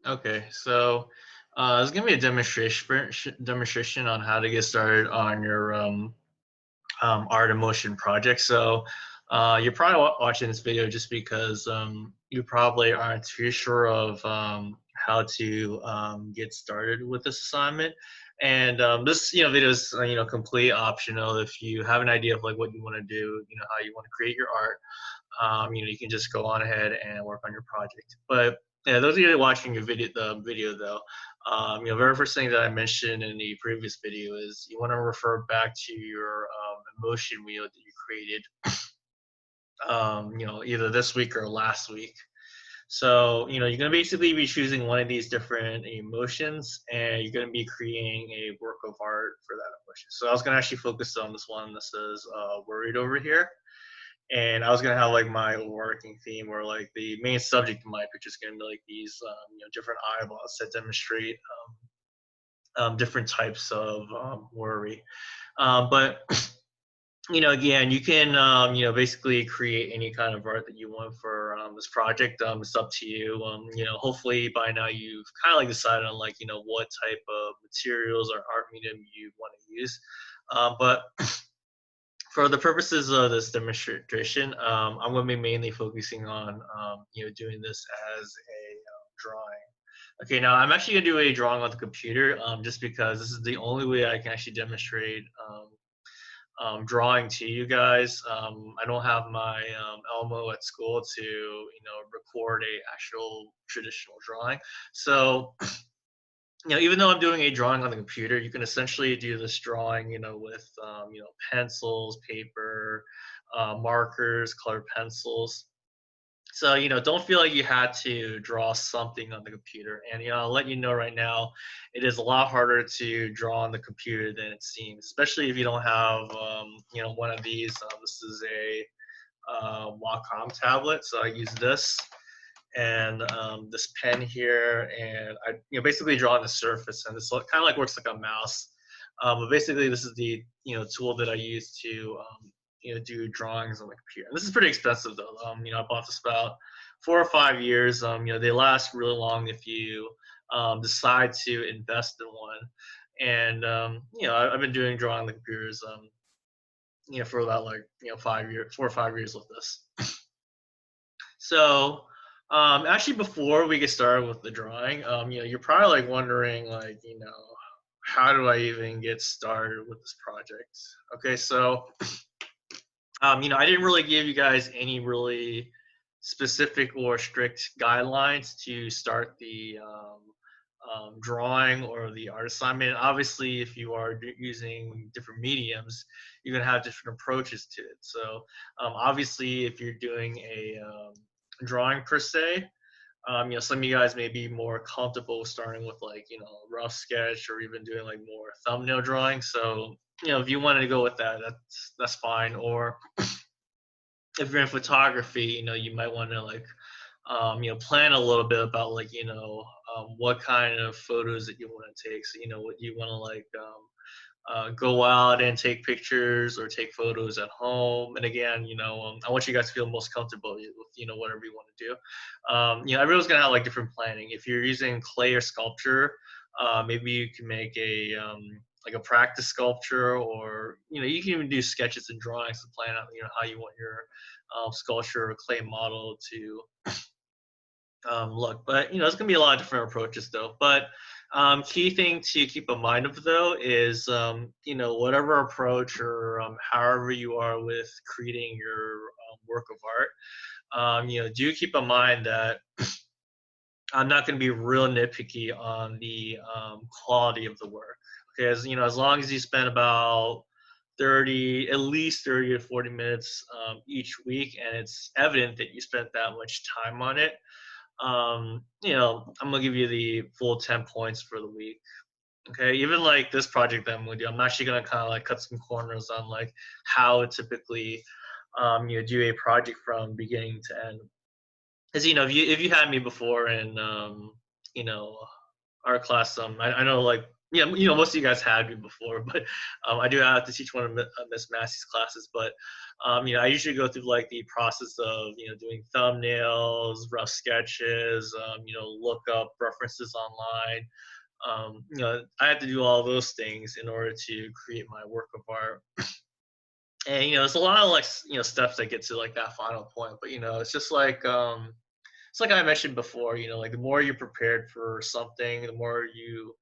Okay, so it's gonna be a demonstration on how to get started on your art and motion project. So you're probably watching this video just because you probably aren't too sure of how to get started with this assignment. And this video is complete optional. If you have an idea of like what you want to do, how you want to create your art, you can just go on ahead and work on your project. But yeah, those of you that are watching the video though, very first thing that I mentioned in the previous video is you want to refer back to your emotion wheel that you created, either this week or last week. So, you're going to basically be choosing one of these different emotions and you're going to be creating a work of art for that emotion. So I was going to actually focus on this one that says worried over here, and I was gonna have like my overarching theme or like the main subject of my picture is gonna be like these different eyeballs that demonstrate different types of worry. But again, you can basically create any kind of art that you want for this project. It's up to you. Hopefully by now you've kind of like decided on like what type of materials or art medium you want to use. But for the purposes of this demonstration, I'm going to be mainly focusing on, doing this as a drawing. Okay, now I'm actually going to do a drawing on the computer, just because this is the only way I can actually demonstrate drawing to you guys. I don't have my Elmo at school to, record a actual traditional drawing. So even though I'm doing a drawing on the computer, you can essentially do this drawing, with pencils, paper, markers, colored pencils. So don't feel like you had to draw something on the computer. And I'll let you know right now, it is a lot harder to draw on the computer than it seems, especially if you don't have one of these. This is a Wacom tablet, so I use this and this pen here, and I basically draw on the surface, and this kind of like works like a mouse. But basically, this is the tool that I use to do drawings on the computer. And this is pretty expensive though. I bought this about 4 or 5 years. They last really long if you decide to invest in one. And I've been doing drawing on the computers, for about like 5 years, 4 or 5 years with this. So, actually, before we get started with the drawing, you're probably like wondering, like, how do I even get started with this project? Okay, so, I didn't really give you guys any really specific or strict guidelines to start the drawing or the art assignment. Obviously, if you are using different mediums, you're gonna have different approaches to it. So, obviously, if you're doing a drawing per se, some of you guys may be more comfortable starting with like rough sketch or even doing like more thumbnail drawing. So if you wanted to go with that, that's fine. Or if you're in photography, you might want to like plan a little bit about like what kind of photos that you want to take. So what you want to like go out and take pictures or take photos at home. And again, I want you guys to feel most comfortable with whatever you want to do. Everyone's gonna have like different planning. If you're using clay or sculpture, maybe you can make a like a practice sculpture, or you can even do sketches and drawings to plan out how you want your sculpture or clay model to look. But it's gonna be a lot of different approaches though. But key thing to keep in mind of though is whatever approach or however you are with creating your work of art, do keep in mind that I'm not going to be real nitpicky on the quality of the work. Okay, as long as you spend about 30, at least 30 to 40 minutes each week, and it's evident that you spent that much time on it, I'm gonna give you the full 10 points for the week. Okay, even like this project that I'm gonna do, I'm actually gonna kind of like cut some corners on like how typically do a project from beginning to end. Because if you had me before in you know art class, I know like yeah, most of you guys had me before, but I do have to teach one of Miss Massey's classes. But I usually go through like the process of doing thumbnails, rough sketches, look up references online. I have to do all those things in order to create my work of art. And there's a lot of like steps that get to like that final point. But it's just like it's like I mentioned before, like the more you're prepared for something, the more you,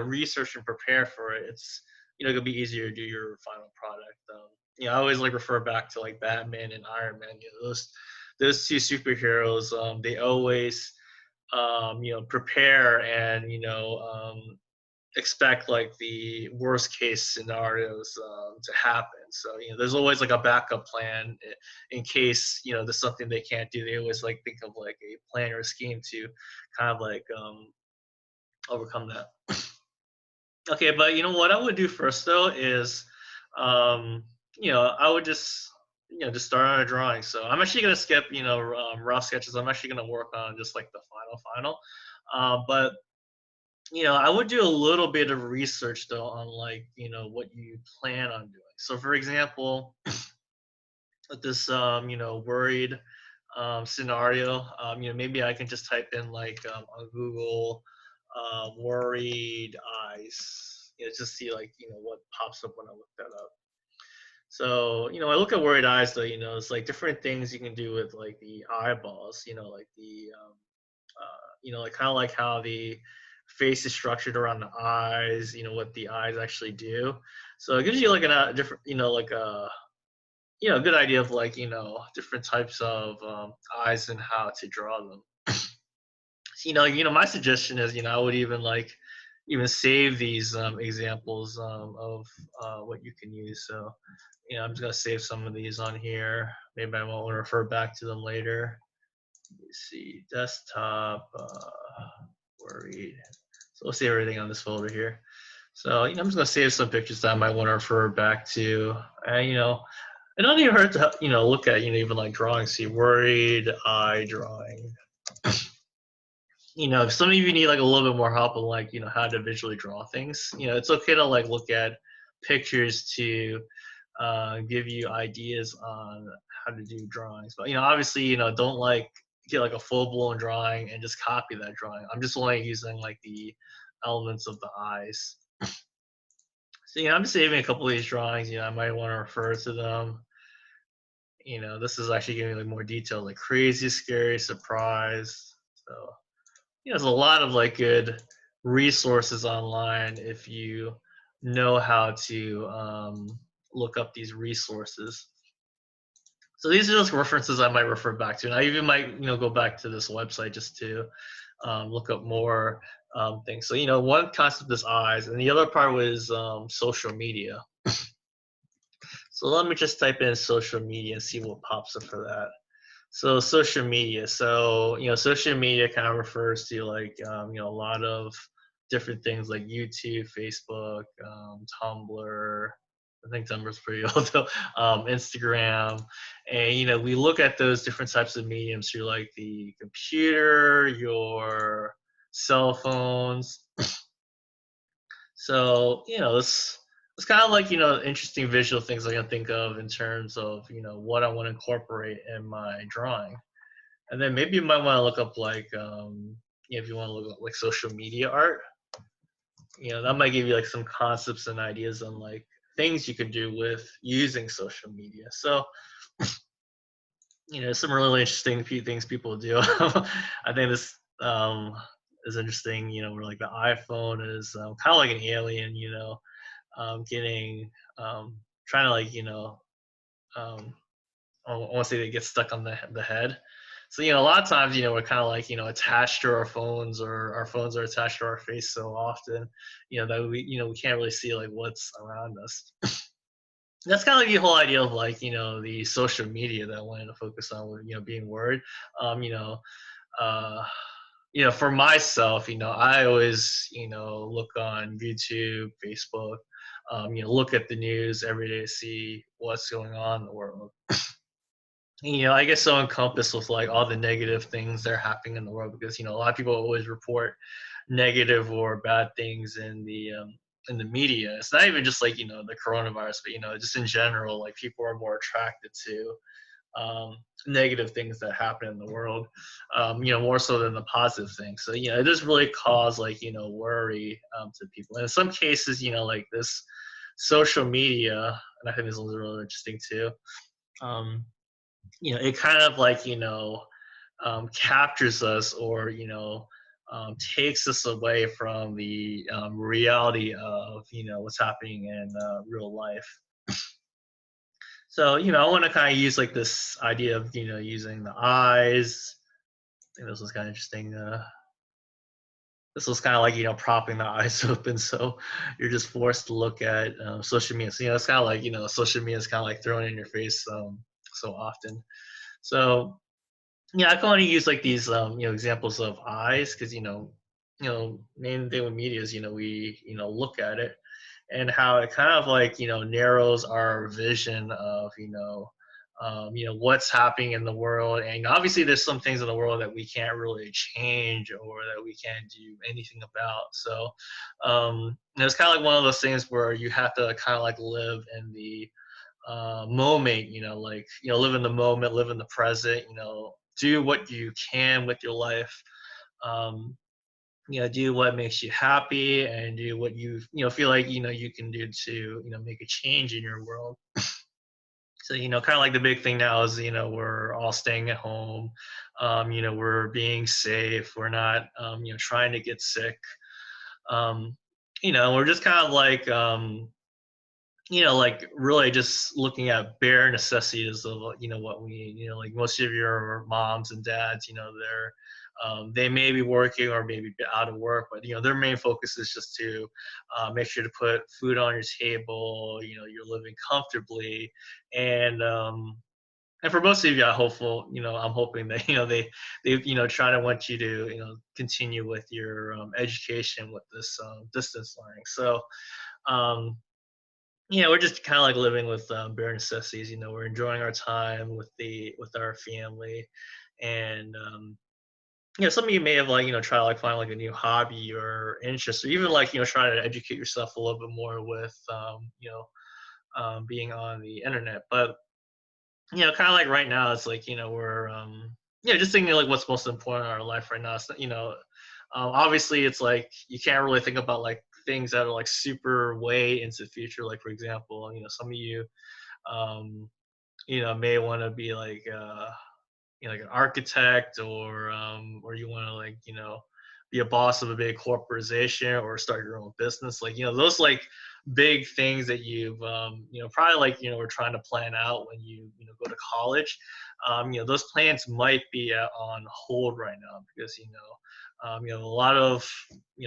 research and prepare for it, it's, gonna be easier to do your final product. I always like refer back to like Batman and Iron Man. Those two superheroes, they always, prepare and expect like the worst case scenarios to happen. So there's always like a backup plan in case there's something they can't do. They always like think of like a plan or a scheme to kind of like overcome that. Okay, but what I would do first though is, um, I would just start on a drawing. So I'm actually gonna skip raw sketches. I'm actually gonna work on just like the final. But I would do a little bit of research though on like, what you plan on doing. So for example, with this worried scenario, maybe I can just type in like on Google worried eyes, just see like, what pops up when I look that up. So, I look at worried eyes though, it's like different things you can do with like the eyeballs, like the like kind of like how the face is structured around the eyes, what the eyes actually do. So it gives you like a different, like a good idea of like different types of eyes and how to draw them. So, my suggestion is I would even like even save these examples of what you can use. So I'm just gonna save some of these on here. Maybe I won't refer back to them later. Let me see, desktop, worried. So we'll save everything on this folder here. So I'm just gonna save some pictures that I might want to refer back to. And it don't even hurt to look at even like drawing. See, worried eye drawing. If some of you need like a little bit more help on like how to visually draw things, it's okay to like look at pictures to give you ideas on how to do drawings. But obviously, don't like get like a full blown drawing and just copy that drawing. I'm just only using like the elements of the eyes. So I'm saving a couple of these drawings. I might want to refer to them. This is actually giving like more detail, like crazy, scary, surprise. So there's a lot of like good resources online if you know how to look up these resources. So these are just references I might refer back to, and I even might go back to this website just to look up more things. So one concept is eyes, and the other part was social media. So let me just type in social media and see what pops up for that. So social media. So social media kind of refers to like a lot of different things like YouTube, Facebook, Tumblr. I think Tumblr's pretty old though. Instagram, and we look at those different types of mediums through like the computer, your cell phones. So it's kind of like interesting visual things I can think of in terms of what I want to incorporate in my drawing. And then maybe you might want to look up like if you want to look up like social media art. That might give you like some concepts and ideas on like things you could do with using social media. So some really interesting things people do. I think this is interesting. Where like the iPhone is kind of like an alien. Getting trying to like I want to say they get stuck on the head. So a lot of times we're kind of like attached to our phones, or our phones are attached to our face so often that we can't really see like what's around us. That's kind of like the whole idea of like the social media that I wanted to focus on with being worried. Um, you know, uh, for myself, I always look on YouTube, Facebook, look at the news every day to see what's going on in the world. I get so encompassed with like all the negative things that are happening in the world because a lot of people always report negative or bad things in the media. It's not even just like the coronavirus, but just in general, like people are more attracted to negative things that happen in the world, more so than the positive things. So it does really cause like worry to people. And in some cases, like this social media, and I think this is really interesting too. Um, it kind of like captures us, or takes us away from the reality of what's happening in real life. So I want to kind of use like this idea of using the eyes. I think this was kind of interesting. This was kind of like propping the eyes open, so you're just forced to look at social media. So it's kind of like social media is kind of like thrown in your face so often. So I can only use like these examples of eyes, because main thing with media is we look at it, and how it kind of like narrows our vision of what's happening in the world. And obviously there's some things in the world that we can't really change, or that we can't do anything about. So it's kind of like one of those things where you have to kind of like live in the moment, like live in the moment, live in the present, do what you can with your life. um, do what makes you happy, and do what feel like you can do to make a change in your world. So kind of like the big thing now is we're all staying at home. We're being safe, we're not trying to get sick. um, we're just kind of like like really just looking at bare necessities of what we need. Like most of your moms and dads, they may be working or maybe out of work, but their main focus is just to make sure to put food on your table. You're living comfortably, and and for most of you, I'm hoping that they try to want you to continue with your education with this distance learning. So. Um, we're just kind of like living with bare necessities. We're enjoying our time with our family, and some of you may have like try to like find like a new hobby or interest, or even like try to educate yourself a little bit more with being on the internet. But kind of like right now, it's like we're just thinking like what's most important in our life right now. It's, obviously it's like you can't really think about like things that are like super way into the future. Like for example, some of you um, may want to be like like an architect, or you want to like be a boss of a big corporation, or start your own business. Like those like big things that you've probably like we're trying to plan out when go to college. Those plans might be on hold right now, because a lot of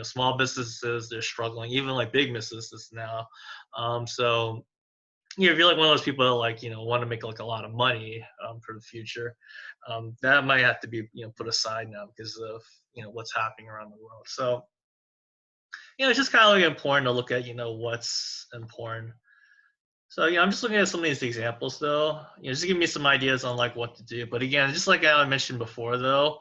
small businesses, they're struggling, even like big businesses now. So if you're like one of those people that like want to make like a lot of money for the future, that might have to be put aside now because of what's happening around the world. So it's just kind of like important to look at what's important. So I'm just looking at some of these examples though, just to give me some ideas on like what to do. But again, just like I mentioned before though,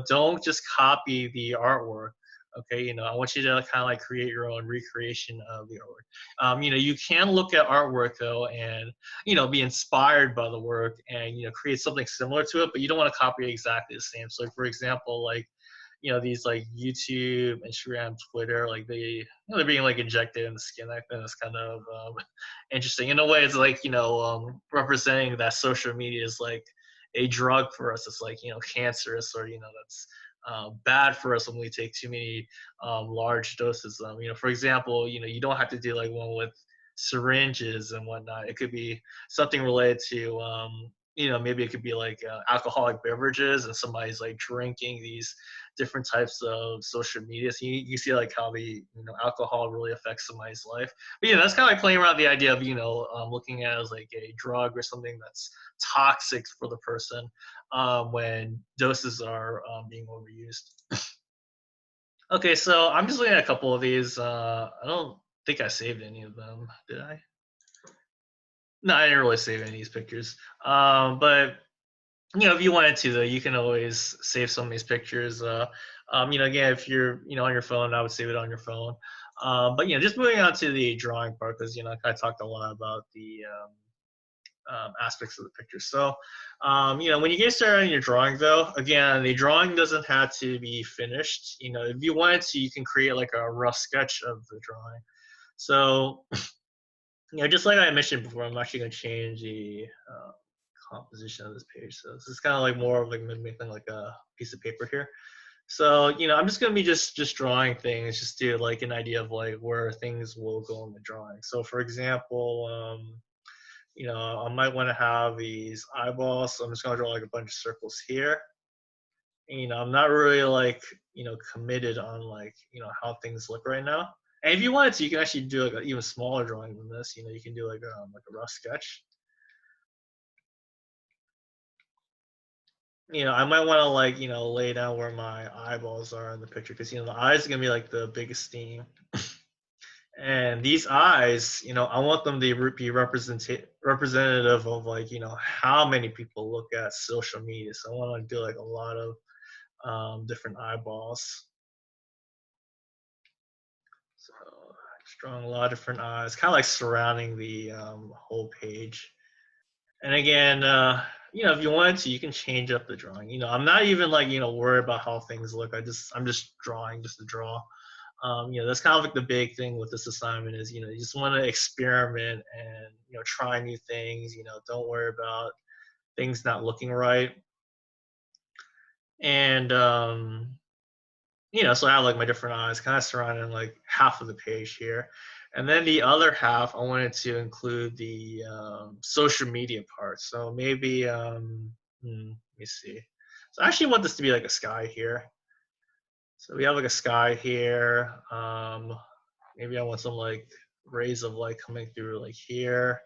don't just copy the artwork. Okay, I want you to kind of like create your own recreation of the artwork. You can look at artwork though, and be inspired by the work, and create something similar to it, but you don't want to copy exactly the same. So for example, like these like YouTube, Instagram, Twitter, like they're being like injected in the skin. I think that's kind of interesting. In a way, it's like representing that social media is like a drug for us. It's like cancerous, or that's bad for us when we take too many large doses. For example, you don't have to do like one with syringes and whatnot. It could be something related to maybe it could be like alcoholic beverages, and somebody's like drinking these different types of social media. So you see like how the alcohol really affects somebody's life. But that's kind of like playing around the idea of looking at it as like a drug or something that's toxic for the person when doses are being overused. Okay, so I'm just looking at a couple of these. I don't think I saved any of them. Did I? No, I didn't really save any of these pictures. But if you wanted to, though, you can always save some of these pictures. Again, if you're, on your phone, I would save it on your phone. But just moving on to the drawing part, because I talked a lot about the aspects of the picture. So, when you get started on your drawing, though, again, the drawing doesn't have to be finished. If you wanted to, you can create like a rough sketch of the drawing. So, just like I mentioned before, I'm actually going to change the composition of this page. So this is kind of like more of like making like a piece of paper here. So, I'm just going to be just drawing things just to like an idea of like where things will go in the drawing. So for example, I might want to have these eyeballs. So I'm just going to draw like a bunch of circles here. And, I'm not really like, committed on like, how things look right now. And if you wanted to, you can actually do like an even smaller drawing than this. You can do like a rough sketch. I might want to like, lay down where my eyeballs are in the picture because, the eyes are going to be like the biggest theme. And these eyes, I want them to be representative of like, how many people look at social media. So I want to do like a lot of different eyeballs. So just drawing a lot of different eyes, kind of like surrounding the whole page. And again, if you wanted to, you can change up the drawing. I'm not even like, worried about how things look. I'm just drawing just to draw. That's kind of like the big thing with this assignment is, you just want to experiment and, try new things, don't worry about things not looking right. And, so I have like my different eyes kind of surrounding like half of the page here. And then the other half, I wanted to include the social media part. So maybe, let me see. So I actually want this to be like a sky here. So we have like a sky here. Maybe I want some like rays of light coming through like here.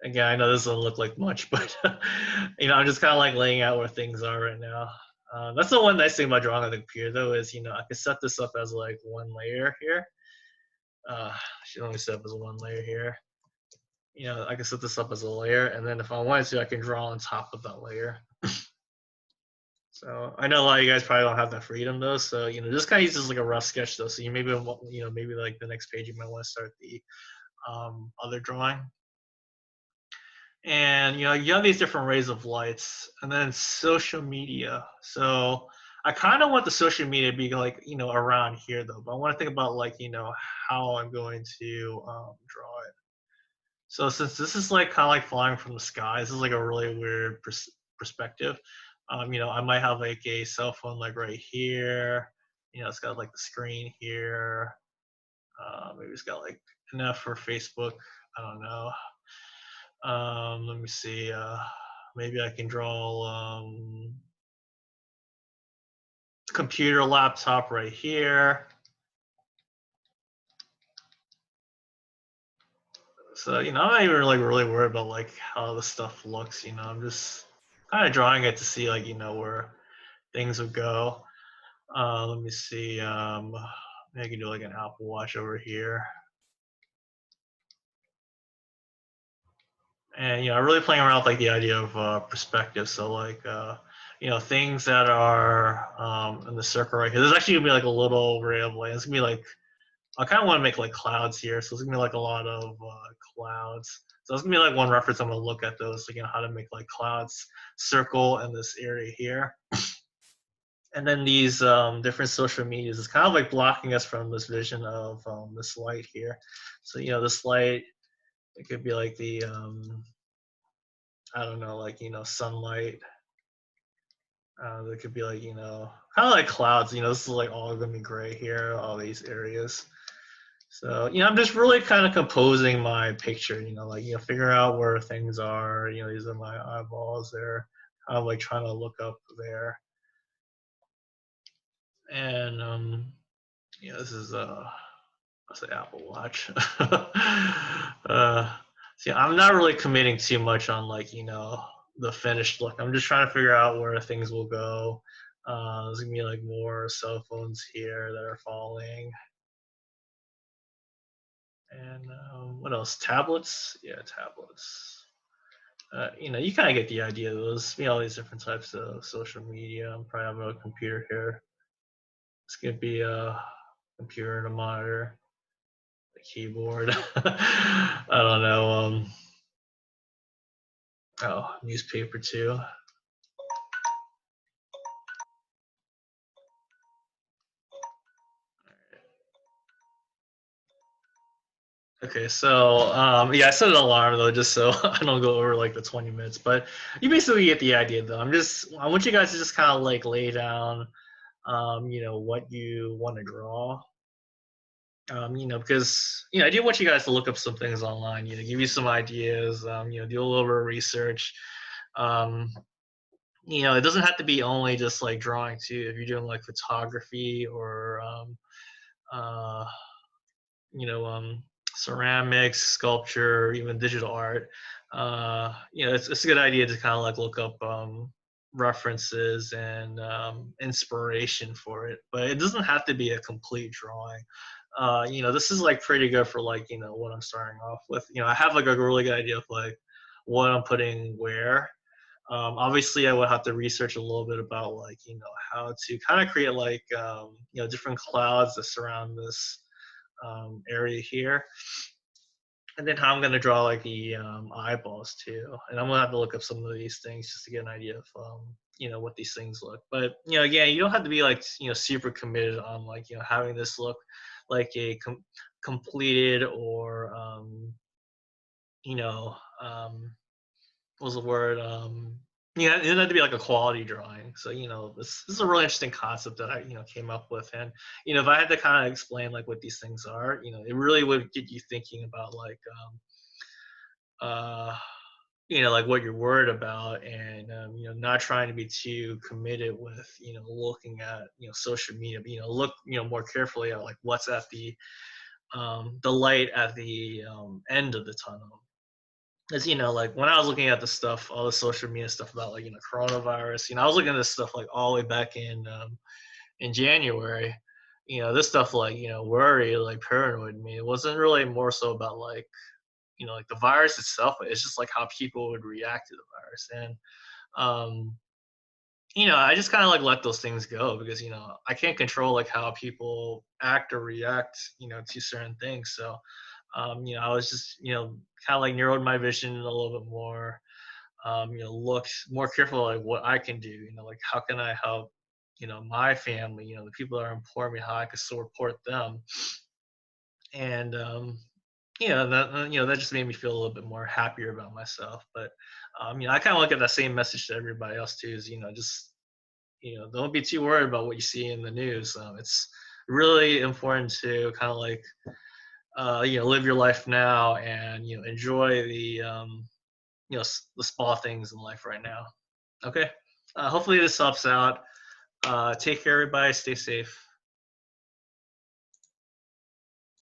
Again, I know this doesn't look like much, but I'm just kind of like laying out where things are right now. That's the one nice thing about drawing on the computer, though, is I can set this up as like one layer here. I should only set up as one layer here. I can set this up as a layer, and then if I wanted to, I can draw on top of that layer. So I know a lot of you guys probably don't have that freedom though. So just kind of use this like a rough sketch though. So maybe maybe like the next page you might want to start the other drawing. And you have these different rays of lights, and then social media. So I kind of want the social media to be like around here though, but I want to think about like how I'm going to draw it. So since this is like kind of like flying from the sky, this is like a really weird perspective. I might have like a cell phone like right here. It's got like the screen here. Maybe it's got like enough for Facebook. I don't know. Let me see. Maybe I can draw computer laptop right here. So I'm not even like really worried about like how the stuff looks. I'm just kind of drawing it to see like where things would go. Let me see. Maybe I can do like an Apple Watch over here. And I'm really playing around with like the idea of perspective. So like things that are in the circle right here. There's actually gonna be like a little ray of light. It's gonna be like I kind of want to make like clouds here. So it's gonna be like a lot of clouds. So it's gonna be like one reference I'm gonna look at those. So, how to make like clouds circle in this area here. And then these different social medias is kind of like blocking us from this vision of this light here. So this light, it could be like the I don't know, like sunlight. There could be like kind of like clouds. This is like all gonna be gray here, all these areas. So I'm just really kind of composing my picture. Like figure out where things are. These are my eyeballs. They're kind of like trying to look up there. And this is what's the Apple Watch. See, I'm not really committing too much on like the finished look. I'm just trying to figure out where things will go. There's gonna be like more cell phones here that are falling. And what else? Tablets? Yeah, tablets. You kind of get the idea. Those, all these different types of social media. I'm probably have a computer here. It's gonna be a computer and a monitor, a keyboard. I don't know. Oh, newspaper too. Okay, so yeah, I set an alarm though, just so I don't go over like the 20 minutes. But you basically get the idea though. I want you guys to just kind of like lay down, what you want to draw. Because I do want you guys to look up some things online. Give you some ideas. Do a little bit of research. Um, it doesn't have to be only just like drawing too. If you're doing like photography or uh, you know, ceramics, sculpture, even digital art. It's a good idea to kind of like look up references and inspiration for it, but it doesn't have to be a complete drawing. This is like pretty good for like what I'm starting off with. I have like a really good idea of like what I'm putting where. Obviously, I would have to research a little bit about like how to kind of create like different clouds that surround this area here, and then how I'm going to draw like the eyeballs too. And I'm going to have to look up some of these things just to get an idea of what these things look. But again, you don't have to be like super committed on like having this look like a completed or you know um, what was the word? Yeah, it had to be like a quality drawing. So this is a really interesting concept that I came up with, and if I had to kind of explain like what these things are, it really would get you thinking about like uh like what you're worried about, and not trying to be too committed with looking at social media, but look more carefully at like what's at the light at the end of the tunnel. As like when I was looking at the stuff, all the social media stuff about like coronavirus, I was looking at this stuff like all the way back in January. This stuff like worry, like paranoid me. It wasn't really more so about like like the virus itself. It's just like how people would react to the virus, and um, I just kind of like let those things go because I can't control like how people act or react to certain things. So I was just kind of like narrowed my vision a little bit more. Looked more careful like what I can do. Like how can I help my family, the people that are important to me, how I could support them. And that just made me feel a little bit more happier about myself. But I kind of look at that same message to everybody else too, is just don't be too worried about what you see in the news. It's really important to kind of like live your life now, and enjoy the the small things in life right now. Okay. Hopefully this helps out. Take care, everybody. Stay safe.